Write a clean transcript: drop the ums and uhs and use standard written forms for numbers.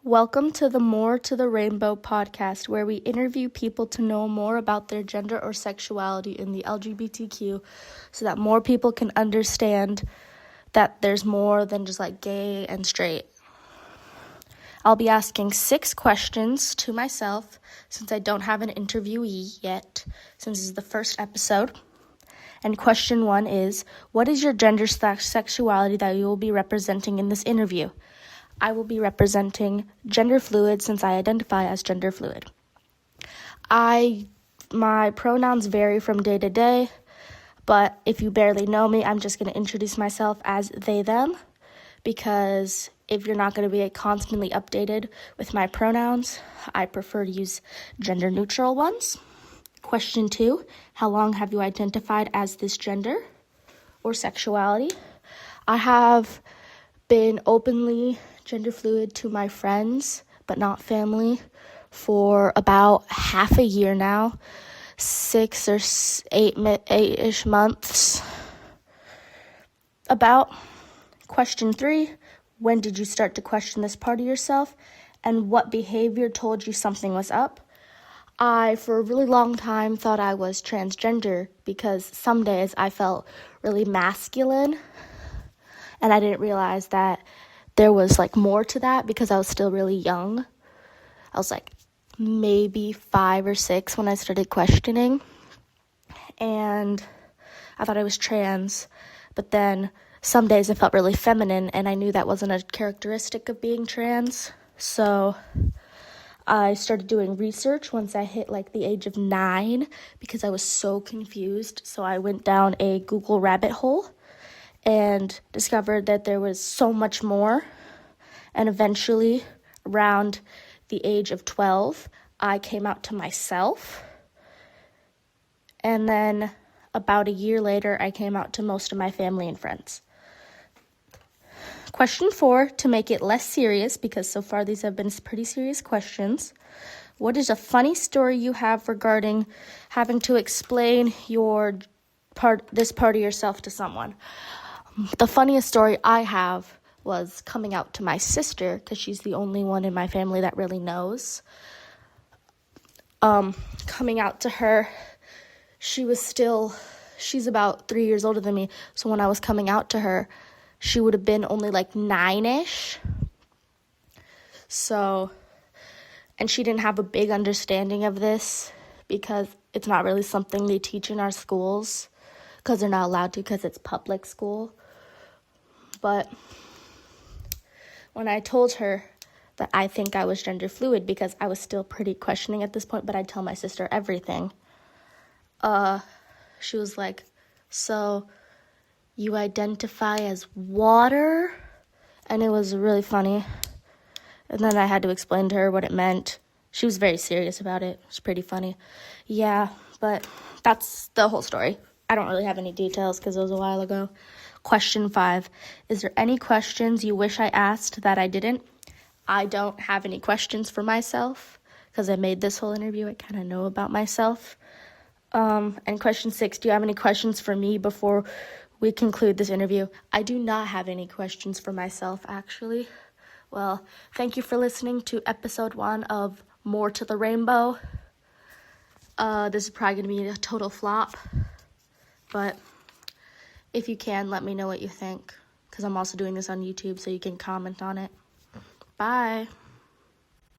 Welcome to the More to the Rainbow podcast, where we interview people to know more about their gender or sexuality in the LGBTQ so that more people can understand that there's more than just like gay and straight. I'll be asking 6 questions to myself since I don't have an interviewee yet, since this is the first episode. And question 1 is, what is your gender/sexuality that you will be representing in this interview? I will be representing gender fluid since I identify as gender fluid. My pronouns vary from day to day, but if you barely know me, I'm just going to introduce myself as they, them, because if you're not going to be constantly updated with my pronouns, I prefer to use gender neutral ones. Question 2, how long have you identified as this gender or sexuality? I have been openly gender fluid to my friends, but not family, for about half a year now, 6 or 8-ish months. About. Question 3, when did you start to question this part of yourself, and what behavior told you something was up? I, for a really long time, thought I was transgender because some days I felt really masculine, and I didn't realize that there was more to that because I was still really young. I was maybe 5 or 6 when I started questioning, and I thought I was trans, but then some days I felt really feminine, and I knew that wasn't a characteristic of being trans. So I started doing research once I hit the age of 9 because I was so confused. So I went down a Google rabbit hole and discovered that there was so much more. And eventually, around the age of 12, I came out to myself. And then about a year later, I came out to most of my family and friends. Question 4, to make it less serious, because so far these have been pretty serious questions. What is a funny story you have regarding having to explain this part of yourself to someone? The funniest story I have was coming out to my sister, because she's the only one in my family that really knows. Coming out to her, she's about 3 years older than me, so when I was coming out to her, she would have been only 9-ish. So, and she didn't have a big understanding of this because it's not really something they teach in our schools because they're not allowed to because it's public school. But when I told her that I think I was gender fluid because I was still pretty questioning at this point, but I'd tell my sister everything, she was like, so you identify as water? And it was really funny. And then I had to explain to her what it meant. She was very serious about it. It was pretty funny. Yeah, but that's the whole story. I don't really have any details because it was a while ago. Question 5, is there any questions you wish I asked that I didn't? I don't have any questions for myself because I made this whole interview. I kind of know about myself. And question 6, do you have any questions for me before we conclude this interview? I do not have any questions for myself, actually. Well, thank you for listening to episode 1 of More to the Rainbow. This is probably going to be a total flop, but if you can, let me know what you think, because I'm also doing this on YouTube, so you can comment on it. Bye.